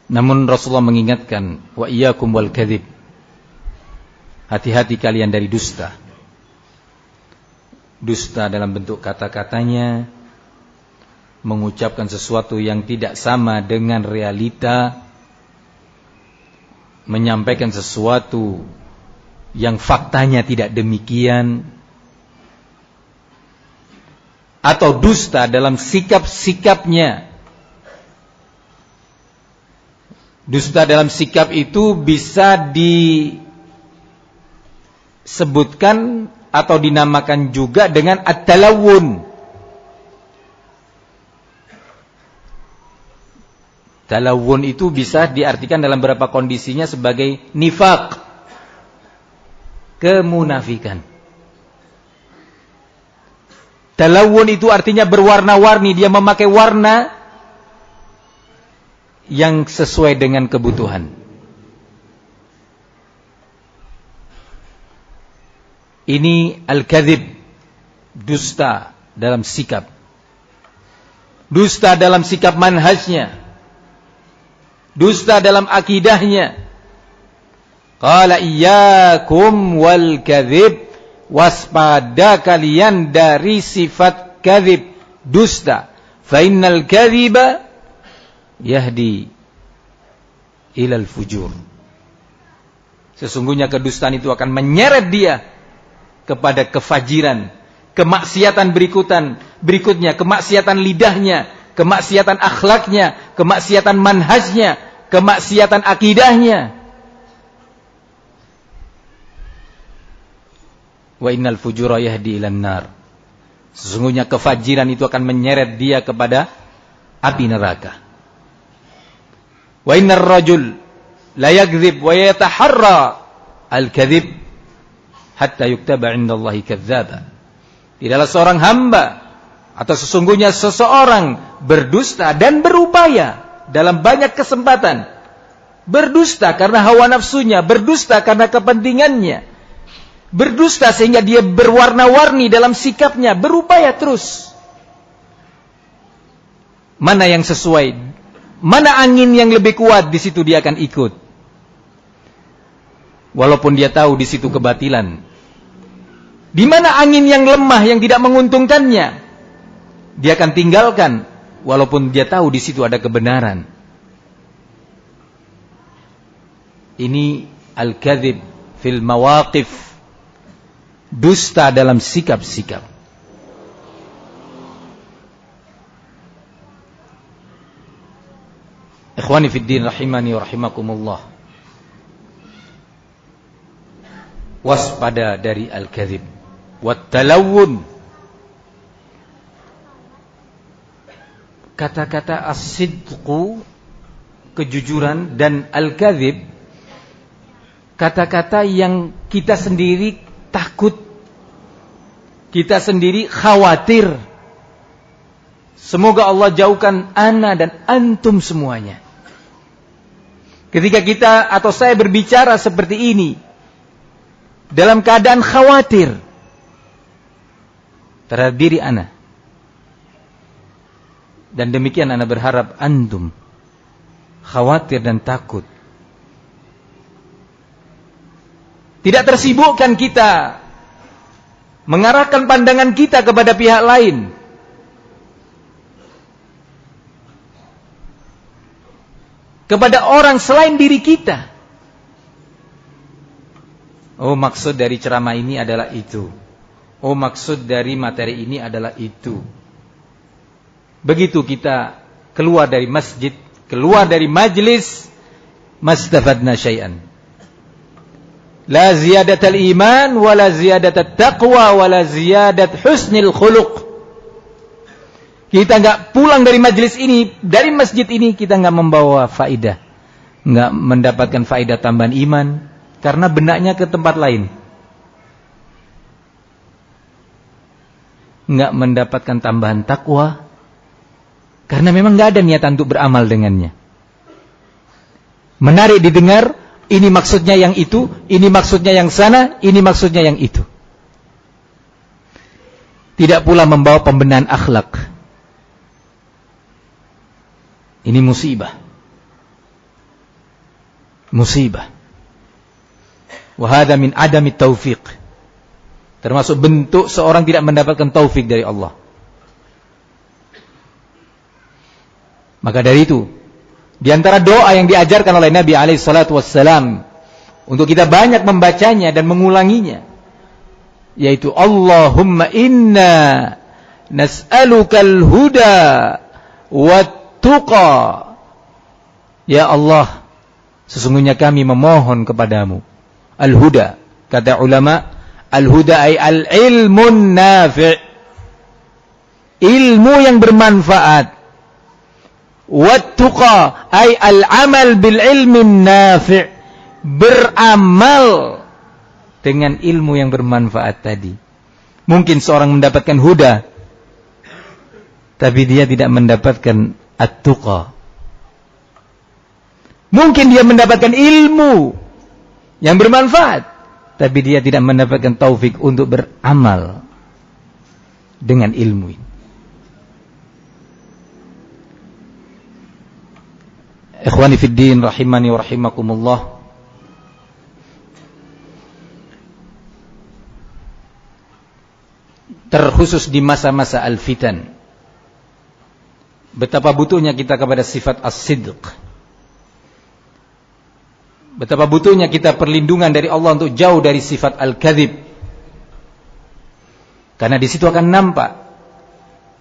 Namun Rasulullah mengingatkan, wa iyyakum wal kadzib. Hati-hati kalian dari dusta. Dusta dalam bentuk kata-katanya, mengucapkan sesuatu yang tidak sama dengan realita, menyampaikan sesuatu yang faktanya tidak demikian, atau dusta dalam sikap-sikapnya. Dusta dalam sikap itu bisa disebutkan atau dinamakan juga dengan at-talawun. Talawun itu bisa diartikan dalam beberapa kondisinya sebagai nifaq, kemunafikan. Talawun itu artinya berwarna-warni, dia memakai warna yang sesuai dengan kebutuhan. Ini al-kadzib, dusta dalam sikap. Dusta dalam sikap manhajnya. Dusta dalam akidahnya. Qala iyyakum wal kadzib, waspada kalian dari sifat kadzib, dusta. Fa innal kadziba yahdi ilal fujur. Sesungguhnya kedustaan itu akan menyeret dia kepada kefajiran, kemaksiatan berikutnya, kemaksiatan lidahnya, kemaksiatan akhlaknya, kemaksiatan manhajnya, kemaksiatan akidahnya. Wa innal fujura yahdi ilan nar. Sesungguhnya kefajiran itu akan menyeret dia kepada api neraka. Wa innar rajul la yakdzib wa yataharra al-kadzib hatta yuktaba 'indallahi kadzdzaba. Tidaklah seorang hamba atau sesungguhnya seseorang berdusta dan berupaya dalam banyak kesempatan. Berdusta karena hawa nafsunya, berdusta karena kepentingannya. Berdusta sehingga dia berwarna-warni dalam sikapnya, berupaya terus. Mana yang sesuai? Mana angin yang lebih kuat, di situ dia akan ikut. Walaupun dia tahu di situ kebatilan. Di mana angin yang lemah yang tidak menguntungkannya, dia akan tinggalkan walaupun dia tahu di situ ada kebenaran. Ini al-kadzib fil mawaqif, dusta dalam sikap-sikap. Ikhwani fid din rahimani wa rahimakumullah. Waspada dari al-kadzib wat talawun. Kata-kata as-sidqu, kejujuran, dan al-kadzib, kata-kata yang kita sendiri takut, kita sendiri khawatir. Semoga Allah jauhkan ana dan antum semuanya. Ketika kita atau saya berbicara seperti ini dalam keadaan khawatir terhadap diri ana, dan demikian ana berharap antum khawatir dan takut. Tidak tersibukkan kita mengarahkan pandangan kita kepada pihak lain. Kepada orang selain diri kita. Oh, maksud dari ceramah ini adalah itu. Oh, maksud dari materi ini adalah itu. Begitu kita keluar dari masjid, keluar dari majlis, mastafadna syai'an. La ziyadatal iman, wala ziyadatat taqwa, wala ziyadat husnil khuluq. Kita enggak pulang dari majlis ini, dari masjid ini, kita enggak membawa faidah, enggak mendapatkan faidah tambahan iman, karena benaknya ke tempat lain. Enggak mendapatkan tambahan takwa, karena memang enggak ada niatan untuk beramal dengannya. Menarik didengar, ini maksudnya yang itu, ini maksudnya yang sana, ini maksudnya yang itu. Tidak pula membawa pembenahan akhlak. Ini musibah. musibah. Wa hadza min adami taufiq. Termasuk bentuk seorang tidak mendapatkan taufik dari Allah. Maka dari itu, di antara doa yang diajarkan oleh Nabi alaihi salatu wassalam untuk kita banyak membacanya dan mengulanginya, yaitu Allahumma inna nas'alukal huda wat tuqa. Ya Allah, sesungguhnya kami memohon kepadamu al-huda. Kata ulama, al-huda ay al-ilmun nafi', ilmu yang bermanfaat. Wat-tuqa ay al-amal bil ilmin nafi', beramal dengan ilmu yang bermanfaat tadi. Mungkin seorang mendapatkan huda, tapi dia tidak mendapatkan at-tuqa. Mungkin dia mendapatkan ilmu yang bermanfaat, tapi dia tidak mendapatkan taufik untuk beramal dengan ilmu ini. Ikhwani fid din rahimani wa rahimakumullah. Terkhusus di masa-masa al-fitan, betapa butuhnya kita kepada sifat as-sidq. Betapa butuhnya kita perlindungan dari Allah untuk jauh dari sifat al-kadzib. Karena di situ akan nampak,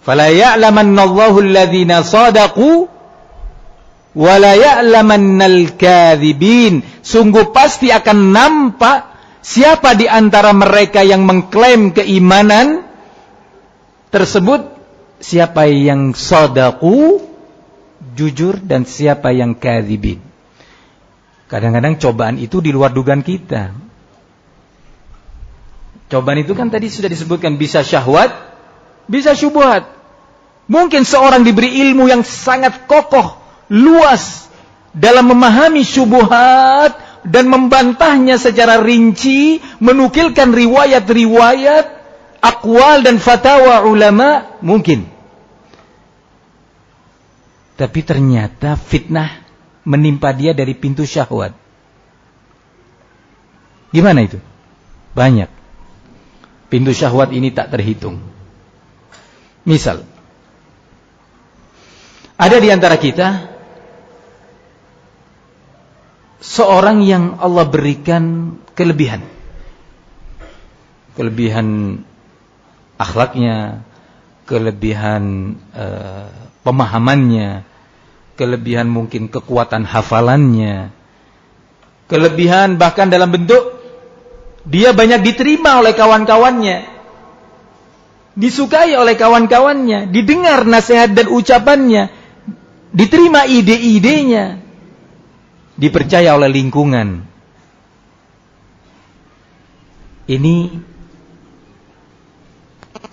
fala ya'lamannallahu alladhina shadaqu wa la ya'lamannal kadzibin. Sungguh pasti akan nampak siapa di antara mereka yang mengklaim keimanan tersebut, siapa yang shadaqu, jujur, dan siapa yang kadzibin. Kadang-kadang cobaan itu di luar dugaan kita. Cobaan itu kan tadi sudah disebutkan, bisa syahwat, bisa syubhat. Mungkin seorang diberi ilmu yang sangat kokoh, luas dalam memahami syubhat dan membantahnya secara rinci, menukilkan riwayat-riwayat, aqwal dan fatwa ulama, mungkin. Tapi ternyata fitnah menimpa dia dari pintu syahwat. Gimana itu? Banyak. Pintu syahwat ini tak terhitung. Misal, ada di antara kita seorang yang Allah berikan kelebihan. Kelebihan akhlaknya, kelebihan pemahamannya, kelebihan mungkin kekuatan hafalannya, kelebihan bahkan dalam bentuk dia banyak diterima oleh kawan-kawannya, disukai oleh kawan-kawannya, didengar nasihat dan ucapannya, diterima ide-idenya, dipercaya oleh lingkungan. Ini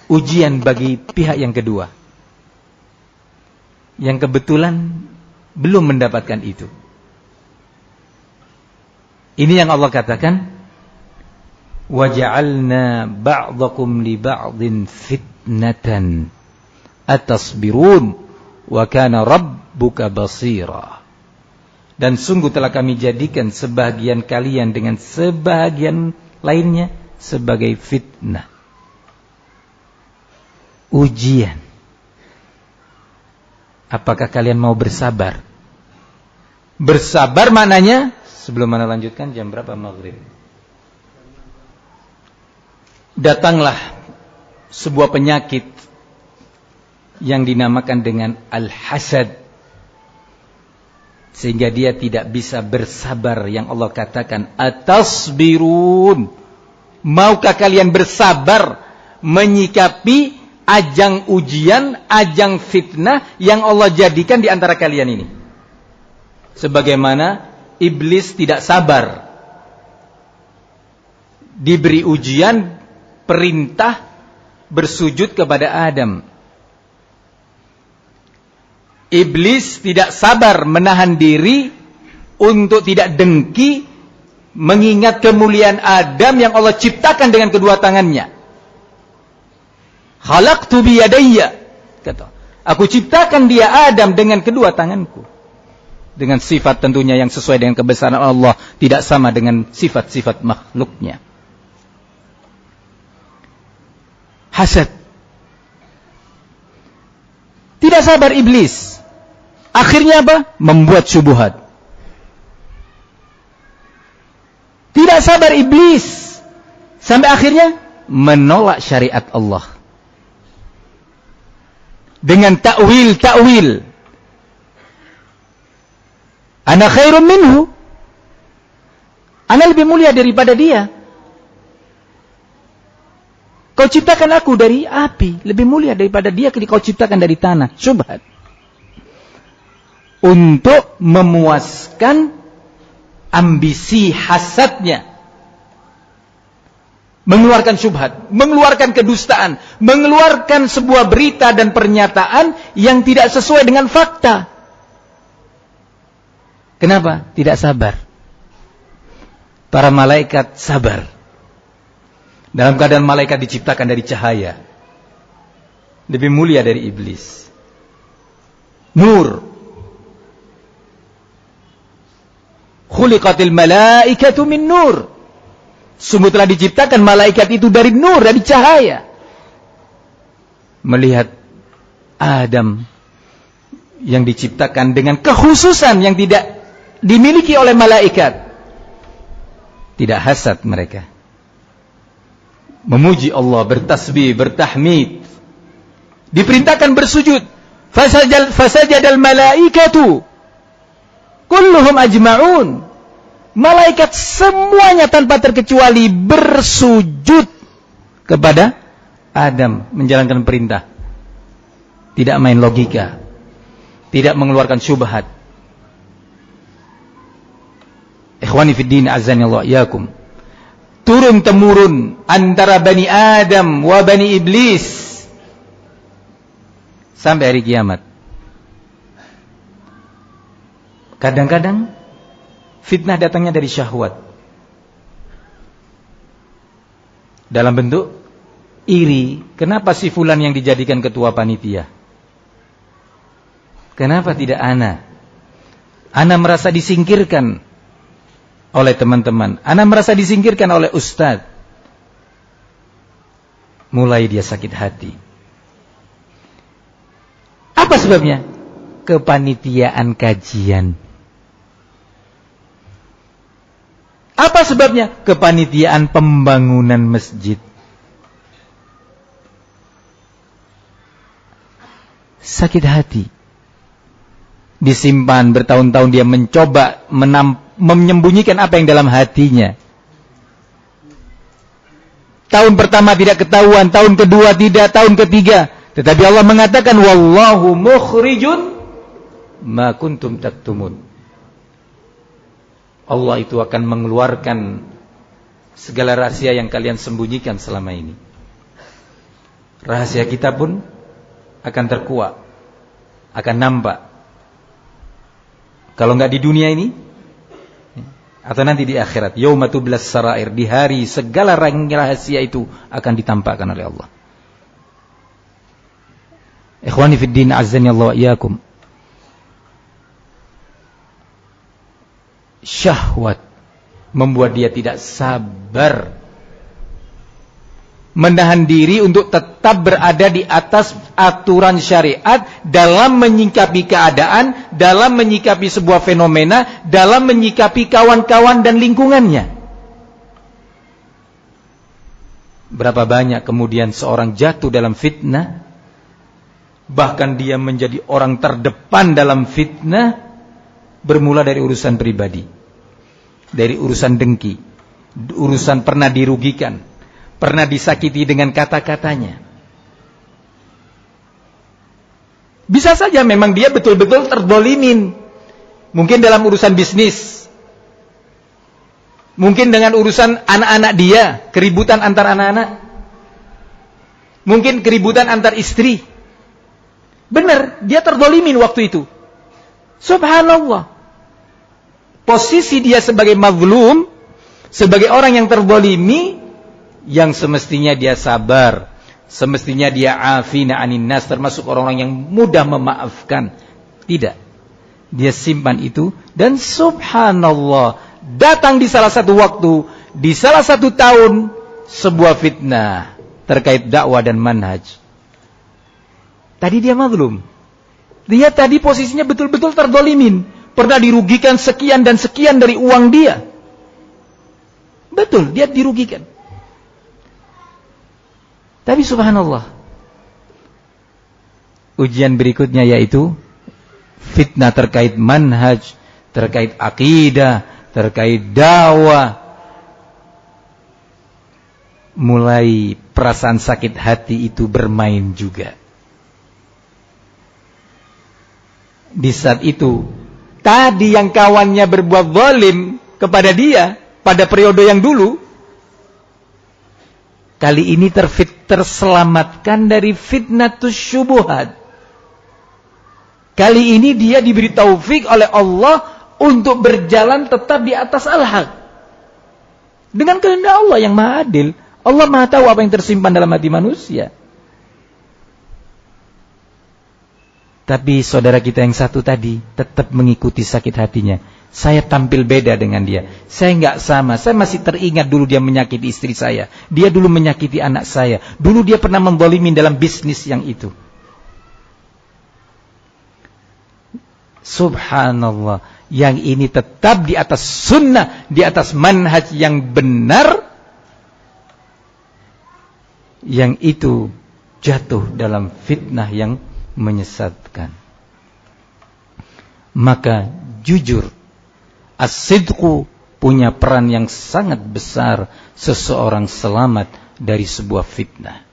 ujian bagi pihak yang kedua, yang kebetulan belum mendapatkan itu. Ini yang Allah katakan, وَجَعَلْنَا بَعْضَكُمْ لِبَعْضٍ فِتْنَةً أَتَصْبِرُونَ وَكَانَ رَبُّكَ بَصِيرًا. Dan sungguh telah kami jadikan sebahagian kalian dengan sebahagian lainnya sebagai fitnah, ujian. Apakah kalian mau bersabar? Bersabar maknanya, sebelum mana lanjutkan, jam berapa maghrib? Datanglah sebuah penyakit yang dinamakan dengan al-hasad, sehingga dia tidak bisa bersabar. Yang Allah katakan, atasbirun, maukah kalian bersabar menyikapi ajang ujian, ajang fitnah yang Allah jadikan di antara kalian ini? Sebagaimana iblis tidak sabar diberi ujian, perintah bersujud kepada Adam. Iblis tidak sabar menahan diri untuk tidak dengki mengingat kemuliaan Adam yang Allah ciptakan dengan kedua tangannya. Khalaqtu biyadayya, kata, aku ciptakan dia Adam dengan kedua tanganku. dengan sifat tentunya yang sesuai dengan kebesaran Allah, tidak sama dengan sifat-sifat makhluknya. Hasad. Tidak sabar iblis. Akhirnya apa? Membuat syubhat. Tidak sabar iblis. Sampai akhirnya menolak syariat Allah. Dengan ta'wil. Ana khairun minhu. Ana lebih mulia daripada dia. Kau ciptakan aku dari api, lebih mulia daripada dia ketika kau ciptakan dari tanah. Syubhat. Untuk memuaskan ambisi hasadnya. Mengeluarkan syubhat, mengeluarkan kedustaan, mengeluarkan sebuah berita dan pernyataan yang tidak sesuai dengan fakta. Kenapa? Tidak sabar. Para malaikat sabar. Dalam keadaan malaikat diciptakan dari cahaya. Lebih mulia dari iblis. Nur. Khuliqatil malaikatu min nur. Sungguh telah diciptakan malaikat itu dari nur, dari cahaya. Melihat Adam yang diciptakan dengan kekhususan yang tidak dimiliki oleh malaikat. Tidak hasad mereka. Memuji Allah, bertasbih, bertahmid. Diperintahkan bersujud. Fasajadal malaikatu kulluhum ajma'un. Malaikat semuanya tanpa terkecuali bersujud kepada Adam, menjalankan perintah. Tidak main logika. Tidak mengeluarkan syubhat. Ikhwani fid din, azani Allah iyakum. Turun-temurun antara Bani Adam wa Bani Iblis sampai hari kiamat. Kadang-kadang fitnah datangnya dari syahwat. Dalam bentuk iri. Kenapa si fulan yang dijadikan ketua panitia? Kenapa tidak ana? Ana merasa disingkirkan oleh teman-teman. Ana merasa disingkirkan oleh ustaz. Mulai dia sakit hati. Apa sebabnya? Kepanitiaan kajian. Apa sebabnya? Kepanitiaan pembangunan masjid. Sakit hati. Disimpan bertahun-tahun, dia mencoba menyembunyikan apa yang dalam hatinya. Tahun pertama tidak ketahuan, tahun kedua tidak, tahun ketiga. Tetapi Allah mengatakan, wallahu mukhrijun ma kuntum taktumun. Allah itu akan mengeluarkan segala rahasia yang kalian sembunyikan selama ini. Rahasia kita pun akan terkuak, akan nampak. Kalau enggak di dunia ini, atau nanti di akhirat, yauma tublas sarair, di hari segala rahasia itu akan ditampakkan oleh Allah. Ikhwani fid din, azzani Allah wa iyyakum. Syahwat membuat dia tidak sabar, menahan diri untuk tetap berada di atas aturan syariat dalam menyikapi keadaan, dalam menyikapi sebuah fenomena, dalam menyikapi kawan-kawan dan lingkungannya. Berapa banyak kemudian seorang jatuh dalam fitnah, bahkan dia menjadi orang terdepan dalam fitnah, bermula dari urusan pribadi, dari urusan dengki, urusan pernah dirugikan, pernah disakiti dengan kata-katanya. Bisa saja memang dia betul-betul terzalimin. Mungkin dalam urusan bisnis, mungkin dengan urusan anak-anak dia, keributan antar anak-anak, mungkin keributan antar istri. Benar, dia terzalimin waktu itu. Subhanallah. Posisi dia sebagai mazlum, sebagai orang yang terzalimi, yang semestinya dia sabar, semestinya dia afina anin nas, termasuk orang-orang yang mudah memaafkan. Tidak. Dia simpan itu, dan subhanallah, datang di salah satu waktu, di salah satu tahun, sebuah fitnah terkait dakwah dan manhaj. Tadi dia mazlum. Dia tadi posisinya betul-betul terdolimin. Pernah dirugikan sekian dan sekian dari uang dia. Betul, dia dirugikan. Tapi subhanallah, ujian berikutnya yaitu fitnah terkait manhaj, terkait akidah, terkait dakwah. Mulai perasaan sakit hati itu bermain juga. Di saat itu, tadi yang kawannya berbuat zalim kepada dia pada periode yang dulu, kali ini terselamatkan dari fitnatus syubuhat. Kali ini dia diberi taufik oleh Allah untuk berjalan tetap di atas al-haq. Dengan kehendak Allah yang maha adil. Allah maha tahu apa yang tersimpan dalam hati manusia. Tapi saudara kita yang satu tadi tetap mengikuti sakit hatinya. Saya tampil beda dengan dia. Saya enggak sama. Saya masih teringat dulu dia menyakiti istri saya. Dia dulu menyakiti anak saya. Dulu dia pernah menzalimi dalam bisnis yang itu. Subhanallah. Yang ini tetap di atas sunnah, di atas manhaj yang benar. Yang itu jatuh dalam fitnah yang menyesatkan. Maka jujur, as-sidqu punya peran yang sangat besar seseorang selamat dari sebuah fitnah.